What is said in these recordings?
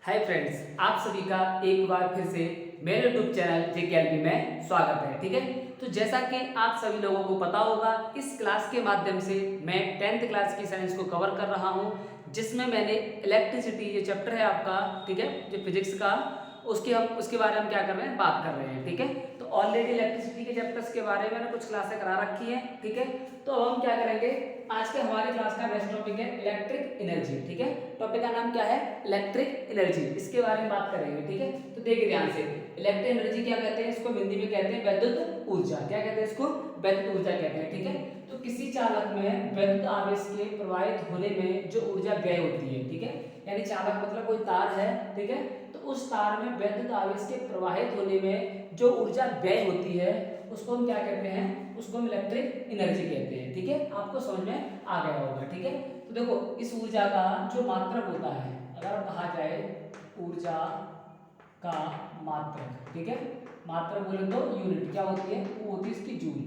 Hi friends, आप सभी का एक बार फिर से मेरे यूट्यूब चैनल JKLP में स्वागत है। ठीक है, तो जैसा कि आप सभी लोगों को पता होगा, इस क्लास के माध्यम से मैं 10th क्लास की साइंस को कवर कर रहा हूं, जिसमें मैंने इलेक्ट्रिसिटी ये चैप्टर है आपका, ठीक है, जो फिजिक्स का, उसके बारे में क्या कर रहे हैं, बात कर रहे हैं। ठीक है, तो ऑलरेडी इलेक्ट्रिसिटी के चैप्टर्स के बारे में मैंने कुछ क्लासें करा रखी हैं। ठीक है, तो अब हम क्या करेंगे, आज के हमारी क्लास का नेक्स्ट टॉपिक है इलेक्ट्रिक एनर्जी। ठीक है, टॉपिक का नाम क्या है, इलेक्ट्रिक एनर्जी, इसके बारे में बात करेंगे। ठीक है, तो देखिए ध्यान से, इलेक्ट्रिक एनर्जी क्या कहते हैं, इसको हिंदी में कहते हैं वैद्युत ऊर्जा। क्या कहते हैं इसको, वैद्युत ऊर्जा कहते हैं। ठीक है, तो किसी चालक में वैद्युत आवेश के प्रवाहित होने में जो ऊर्जा व्यय होती है, ठीक है, यानी चालक मतलब कोई तार है, ठीक है, तो उस तार में वैद्युत आवेश के प्रवाहित होने में जो ऊर्जा व्यय होती है उसको हम क्या कहते हैं, उसको हम इलेक्ट्रिक एनर्जी कहते हैं। ठीक है, आपको समझ में आ गया होगा। ठीक है, तो देखो इस ऊर्जा का जो मात्रक होता है, अगर कहा जाए ऊर्जा का मात्रक, ठीक है, मात्रक बोले तो यूनिट क्या होती है, वो होती है इसकी जूल।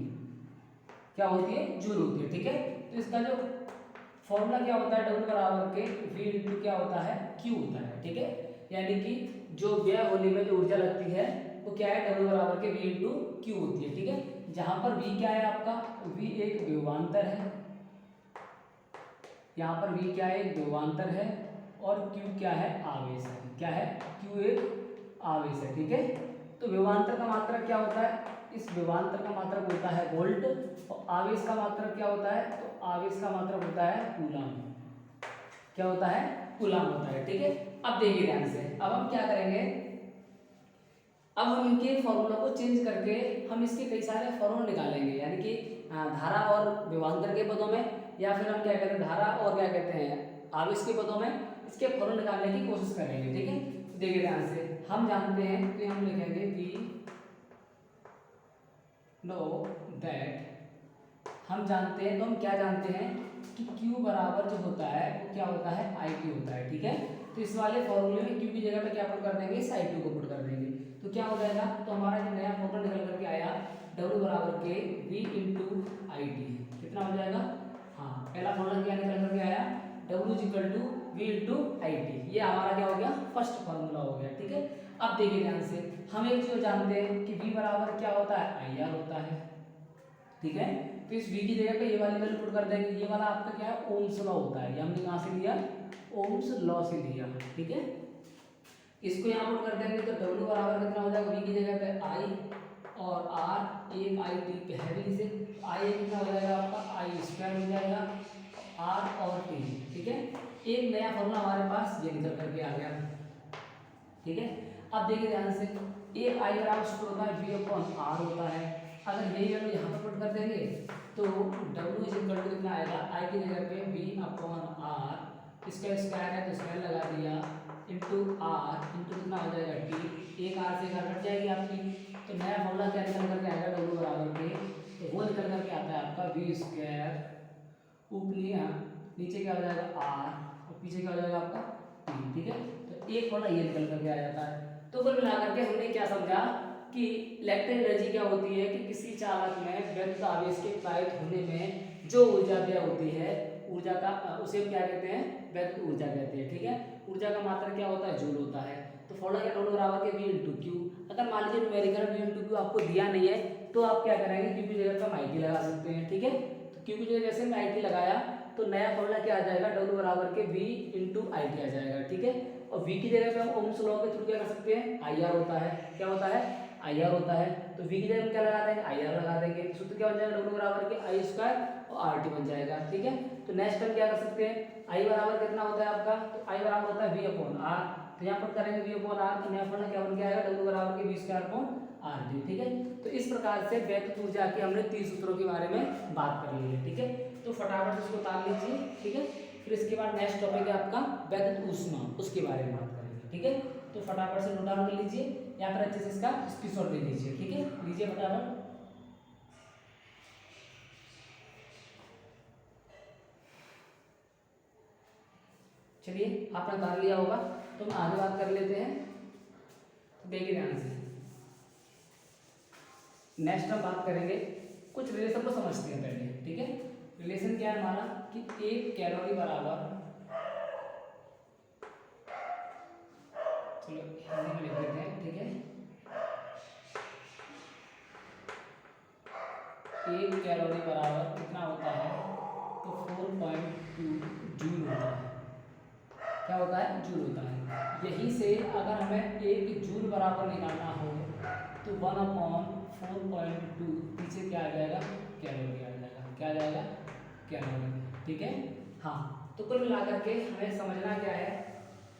क्या होती है, जूल होती है। ठीक है, तो इसका जो फॉर्मूला क्या होता है, डब्ल्यू बराबर के वी इंटू क्या होता है, क्यू होता है। ठीक है, यानी कि जो व्यय होने में जो ऊर्जा लगती है वो क्या है, डब्ल्यू बराबर के वी इंटू क्यू होती है। ठीक है, जहां पर वी क्या है आपका, वी एक विभवांतर है, यहाँ पर वी क्या है, एक विभवांतर है, और क्यू क्या है, आवेश है। क्या है, क्यू एक आवेश है। ठीक है, तो विभवांतर का मात्रक क्या होता है, इस विभवांतर का मात्रक होता है वोल्ट, और आवेश का मात्रक क्या होता है, तो आवेश का मात्रक होता है कूलम। क्या होता है, कूलम होता है। ठीक है, अब देखिए ध्यान से, अब हम क्या करेंगे, अब हम इनके फॉर्मूला को चेंज करके हम इसके कई सारे फॉर्मूला निकालेंगे, यानी कि धारा और विभवांतर के पदों में, या फिर हम क्या कहते हैं, धारा और क्या कहते हैं, आवेश के पदों में इसके फॉर्मूला निकालने की कोशिश करेंगे। ठीक है, तो देखिए ध्यान से, हम जानते हैं कि हम लिखेंगे वी नो दैट, हम जानते हैं, तो हम क्या जानते हैं कि Q बराबर जो होता है वो क्या होता है, IT होता है। ठीक है, तो इस वाले फॉर्मूले में Q की जगह पे क्या पुट कर देंगे, इस I2 को पुट कर देंगे, तो क्या हो जाएगा, तो हमारा जो नया फॉर्मूला निकल करके आया W बराबर के V इंटू आई टी, कितना हो जाएगा, हाँ पहला फॉर्मूला क्या निकल करके आया, W is equal to V into I T, ये हमारा क्या हो गया, फर्स्ट फॉर्मूला हो गया। ठीक है, अब देखिए ध्यान से, हम एक चीज जानते हैं कि V बराबर क्या होता है, IR होता है। ठीक है, तो इस v की जगह पे ये वाली वैल्यू पुट कर देंगे, ये वाला आपका क्या है, ओम्स लॉ होता है, ये हमने कहां से लिया, ओम्स लॉ से लिया। ठीक है, इसको यहाँ पुट कर देंगे तो w बराबर कितना हो जाएगा, v की जगह पे i और r, एक i t हैवी से i कितना हो जाएगा आपका, i स्क्वायर हो जाएगा, r और t। ठीक है, एक नया फॉर्मूला हमारे पास ये निकल करके आ गया। ठीक है, अब देखिए ध्यान से, एक i बराबर सूत्र होता है v अपॉन r होता है, अगर यही वैल्यू यहाँ पर पुट कर देंगे तो W इज इक्वल टू कितना आएगा, I की जगह पे V अपॉन R, इसका स्क्वायर है तो स्क्वायर लगा दिया, इंटू R इंटू कितना हो जाएगा T, एक R से एक कट जाएगी आपकी, तो नया फॉर्मूला क्या निकल करके आएगा, W बराबर के, तो वो निकल करके आता है आपका V स्क्वायर, ऊपर नीचे क्या हो जाएगा R, और पीछे क्या हो जाएगा आपका T। ठीक है, तो एक फॉर्मूला ये निकल करके आ जाता है। तो कुल मिला करके हमने क्या समझा कि इलेक्ट्रिक एनर्जी क्या होती है, कि किसी चालक में वैद्युत आवेश के प्रवाहित होने में जो ऊर्जा व्यय होती है, ऊर्जा का उसे क्या कहते हैं, वैद्युत ऊर्जा कहते हैं। ठीक है, ऊर्जा का मात्रा क्या होता है, जूल होता है। तो फॉर्मूला क्या, डब्ल्यू बराबर के V इंटू क्यू, अगर मान लीजिए न्यूमेरिकल V इंटू क्यू आपको दिया नहीं है तो आप क्या करेंगे, क्यू की जगह पर हम IT लगा सकते हैं। ठीक है, तो क्यू की जगह जैसे मैं IT लगाया तो नया फॉर्मूला क्या आ जाएगा, डब्ल्यू बराबर के V इंटू आई टी आ जाएगा। ठीक है, और V की जगह पे हम ओम्स लॉ के थ्रू क्या कर सकते हैं, IR होता है, क्या होता है, IR होता है, तो V की जगह हम क्या लगा देंगे, IR लगा देंगे, सूत्र क्या बन जाएगा, W बराबर के I स्क्वायर और RT बन जाएगा। ठीक है, तो नेक्स्ट हम क्या कर सकते हैं, I बराबर कितना होता है आपका, तो I बराबर होता है V अपॉन R, तो यहाँ पर करेंगे V अपॉन R, तो नया फॉर्मूला क्या बन के आएगा, W बराबर के V स्क्वायर अपॉन RT। ठीक है, तो इस प्रकार से वैद्युत ऊर्जा के हमने 3 सूत्रों के बारे में बात कर ली है। ठीक है, तो फटाफट से इसको उतार लीजिए। ठीक है, फिर इसके बाद नेक्स्ट टॉपिक है आपका वैद्युत ऊष्मा, उसके बारे में बात करेंगे। ठीक है, तो फटाफट से नोट डाउन कर लीजिए, यहाँ पर अच्छे से इसका स्क्रीनशॉट ले लीजिए। ठीक है, लीजिए फटाफट। चलिए आपने उतार लिया होगा, तो हम आगे बात कर लेते हैं। तो देखिए ध्यान से, नेक्स्ट हम बात करेंगे, कुछ रिलेशन को समझते हैं पहले। ठीक है, रिलेशन क्या है हमारा, कि 1 कैलोरी बराबर चलो हिंदी में लिख देते हैं, ठीक है। 1 कैलोरी बराबर कितना होता है, तो 4.2 जूल होता है। क्या होता है, जूल होता है। यहीं से अगर हमें 1 जूल बराबर निकालना हो तो 1/4.2 पीछे क्या आ जाएगा, कैलोरी आ जाएगा। क्या आ जाएगा, कैलोरी, ठीक है। हाँ, तो कुल मिलाकर के हमें समझना क्या है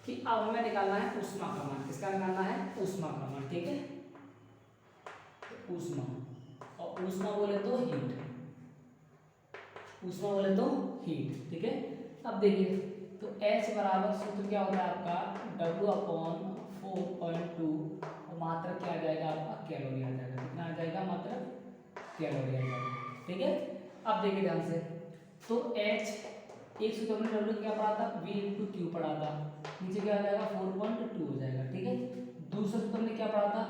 कि अब हमें निकालना है ऊष्मा का मान। किसका निकालना है, ऊष्मा का मान, ठीक है। तो ऊष्मा, और ऊष्मा बोले तो हीट, ऊष्मा बोले तो हीट, ठीक है। अब देखिए, तो H बराबर सूत्र क्या होता है आपका, W/4.2, और मात्रक क्या आ जाएगा आपका, कैलोरी आ जाएगा। कितना आ जाएगा, मात्रक कैलोरी आ जाएगा, ठीक है। अब देखिए ध्यान से, तो H एक सूत्र हमने W क्या पढ़ा था, V/Q पढ़ा था, नीचे क्या आ जाएगा 4.2 हो जाएगा, ठीक है। दूसरा सूत्र हमने क्या पढ़ा था,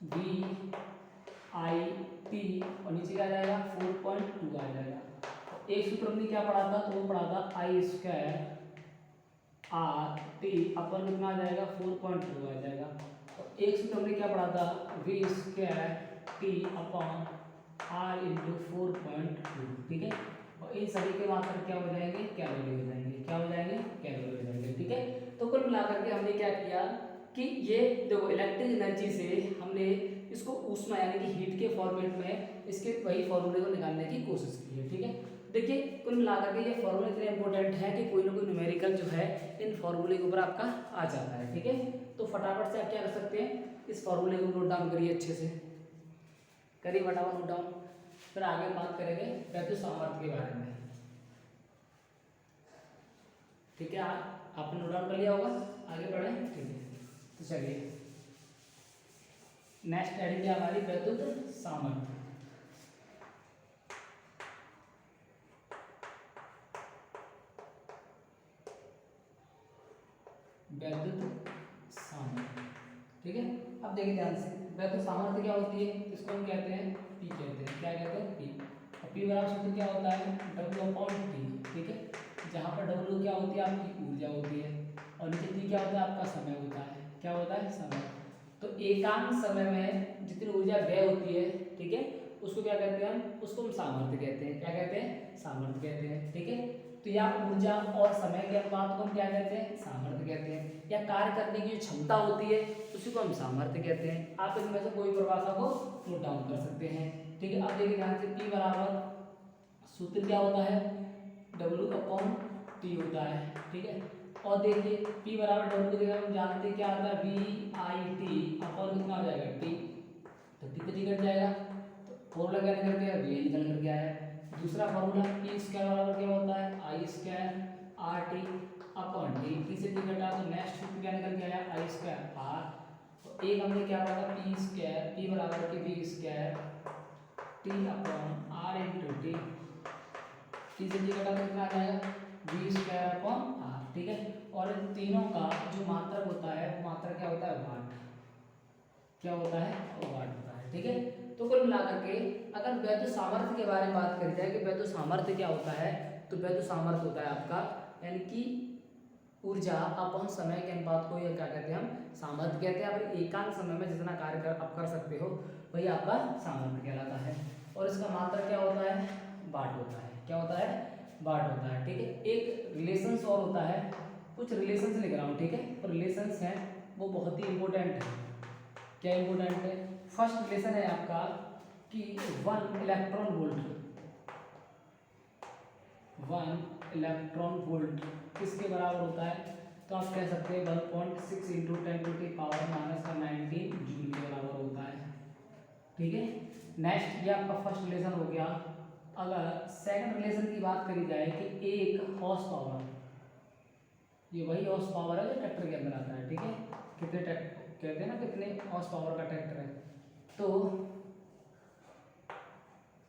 VIT, और नीचे क्या आ जाएगा 4.2 आ जाएगा। एक सूत्र हमने क्या पढ़ा था, तो वो पढ़ा था I² RT अपन कितना आ जाएगा 4.2 आ जाएगा। और एक सूत्र हमने क्या पढ़ा था, V²T/R/4.2, ठीक है। और इन सभी के मात्रक क्या हो जाएंगे, कैलोरी हो जाएंगे। क्या हो जाएंगे, कैलोरी हो जाएंगे, ठीक है। तो कुल मिलाकर के हमने क्या किया कि ये देखो इलेक्ट्रिक एनर्जी से हमने इसको ऊष्मा यानी कि हीट के फॉर्मेट में इसके वही फॉर्मूले को निकालने की कोशिश की है, ठीक है। देखिए कुल मिलाकर के ये फॉर्मूला इतने इंपॉर्टेंट है कि कोई ना कोई न्यूमेरिकल जो है इन फॉर्मूले के ऊपर आपका आ जाता है, ठीक है। तो फटाफट से आप क्या कर सकते हैं, इस फॉर्मूले को नोट डाउन करिए, अच्छे से करिए फटाफट नोट डाउन। फिर आगे बात करेंगे वैद्युत सामर्थ्य के बारे में, ठीक है। आपने नोट डाउन कर लिया होगा, आगे बढ़े, ठीक है। तो चलिए नेक्स्ट हेडिंग है हमारी वैद्युत सामर्थ्य। वैद्युत सामर्थ्य, ठीक है। अब देखिए ध्यान से, वैद्युत सामर्थ्य क्या होती है, इसको हम कहते हैं P कहते हैं। क्या कहते हैं, P। और P बराबर सूत्र क्या होता है, W/T, ठीक है। जहाँ पर W क्या होती है, आपकी ऊर्जा होती है, और नीचे T क्या होता है, आपका समय होता है। क्या होता है, समय। तो एकांक समय में जितनी ऊर्जा व्यय होती है, ठीक है, उसको क्या कहते हैं हम, उसको हम सामर्थ्य कहते हैं। क्या कहते हैं, सामर्थ्य कहते हैं, ठीक है। तो या ऊर्जा और समय के अनुपात को हम क्या कहते हैं, सामर्थ्य कहते हैं। या कार्य करने की जो क्षमता होती है उसी को हम सामर्थ्य कहते हैं। आप इनमें से कोई परिभाषा को नोट डाउन कर सकते हैं, ठीक है। अब देखिए ध्यान से, P बराबर सूत्र क्या होता है, W/T होता है, ठीक है। और देखिए P बराबर W की जगह हम जानते हैं क्या आता है, VIT अपन कितना हो जाएगा, T, तो T पे T कट जाएगा, तो फॉर्मूला क्या निकल गया, VI निकल कर के आया। दूसरा फॉर्मूला P² बराबर क्या होता है, I²RT/T, T से T कटा तो नेक्स्ट सूत्र क्या निकल के आया, I²R। तो एक हमने क्या पढ़ा था, P बराबर के V²T/R/T, T से T कटा तो कितना आ जाएगा, V²/R, ठीक है। और इन तीनों का जो मात्रक होता है वो मात्रक क्या होता है, वाट। क्या होता है, वाट होता है, ठीक है। तो कुल मिलाकर के अगर वैद्युत सामर्थ्य के बारे में बात करी जाए कि वैद्युत सामर्थ्य क्या होता है, तो वैद्युत सामर्थ्य होता है आपका यानी कि ऊर्जा अपन समय के अनुपात को या क्या कहते हैं, हम सामर्थ्य कहते हैं। आप एकांक समय में जितना कार्य आप कर सकते हो वही आपका सामर्थ्य कहलाता है। और इसका मात्रक क्या होता है, वाट होता है। क्या होता है, वाट होता है, ठीक है। एक रिलेशंस और होता है, कुछ रिलेशंस लिख रहा हूँ, ठीक है। और रिलेशंस हैं वो बहुत ही इंपॉर्टेंट है। क्या इंपॉर्टेंट है, फर्स्ट रिलेशन है आपका कि 1 इलेक्ट्रॉन वोल्ट किसके बराबर होता है, तो आप कह सकते हैं 1.6 × 10⁻⁻⁻19 जूल के बराबर होता है, ठीक है। नेक्स्ट ये आपका फर्स्ट रिलेशन हो गया। अगर सेकंड रिलेशन की बात करी जाए कि 1 हॉर्स पावर, ये वही हॉर्स पावर है जो ट्रैक्टर के अंदर आता है, ठीक है। कितने कहते हैं ना कितने हॉर्स पावर का ट्रैक्टर है, तो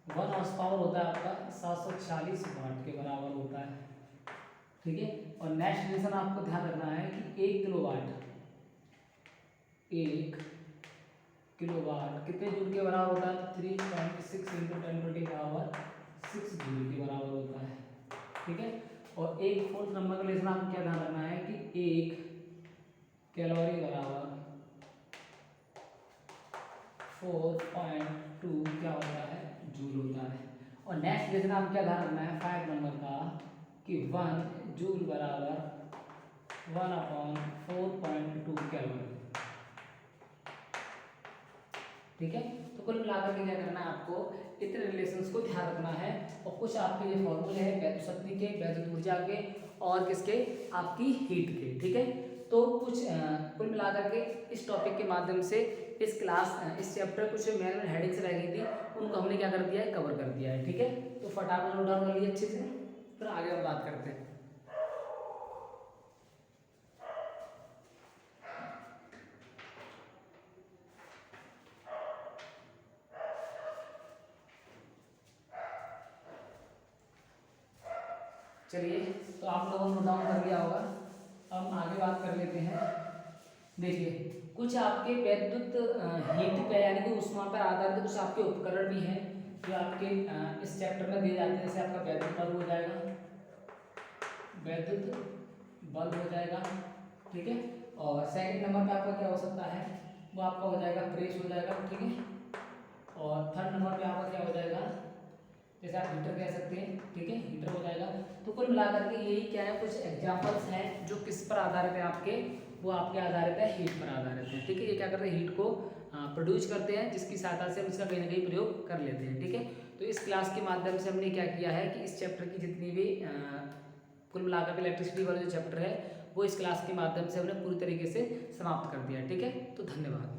1 हॉर्स पावर होता है आपका 740 वाट के बराबर होता है, ठीक है। और नेक्स्ट रिलेशन आपको ध्यान रखना है कि 1 किलोवाट कितने जूल के बराबर होता है, 3.6 × 10⁻⁶ जूल के बराबर होता है, ठीक है। और एक फोर्थ नंबर का रिलेशन आपको क्या ध्यान रखना है कि 1 कैलोरी बराबर 4.2 क्या होता है, जूल होता है। और नेक्स्ट देखना हम क्या ध्यान रखना है 5 नंबर का कि 1 जूल बराबर 1/4.2 कैलोरी। ठीक है, तो कुल मिलाकर के क्या करना है आपको, इतने रिलेशंस को ध्यान रखना है। और कुछ आपके ये फॉर्मूले हैं वैद्युत शक्ति के, वैद्युत ऊर्जा के और किसके, आपकी हीट के। ठीक है, तो कुछ कुल मिलाकर के इस टॉपिक के माध्यम से इस चैप्टर कुछ मेन हेडिंग्स रह गई थी, उनको हमने क्या कर दिया है, कवर कर दिया है। ठीक है, तो फटाफट नोट डाउन कर लिए अच्छे से, फिर आगे हम बात करते हैं। चलिए, तो आप लोगों ने नोट डाउन कर लिया होगा, अब आगे बात कर लेते हैं। देखिए, कुछ आपके वैद्युत हीट पे यानी कि ऊष्मा पर आधारित कुछ आपके उपकरण भी हैं जो आपके इस चैप्टर में दिए जाते हैं। जैसे आपका वैद्युत बल्ब हो जाएगा, वैद्युत बल्ब हो जाएगा। ठीक है, और सेकंड नंबर पे आपका क्या हो सकता है, वो आपका हो जाएगा प्रेस हो जाएगा। ठीक है, और थर्ड नंबर पे आपका क्या हो जाएगा, जैसे आप हीटर कह सकते हैं। ठीक है, हीटर हो जाएगा। तो कुल मिलाकर के यही क्या है, कुछ एग्जांपल्स हैं जो किस पर आधारित है आपके, वो आपके आधारित है हीट पर आधारित है। ठीक है, ये क्या करते हैं, हीट को प्रोड्यूस करते हैं, जिसकी सहायता से हम इसका कहीं ना कहीं प्रयोग कर लेते हैं। ठीक है, तो इस क्लास के माध्यम से हमने क्या किया है कि इस चैप्टर की जितनी भी कुल मिलाकर के इलेक्ट्रिसिटी वाला जो चैप्टर है वो इस क्लास के माध्यम से हमने पूरी तरीके से समाप्त कर दिया है। ठीक है, तो धन्यवाद।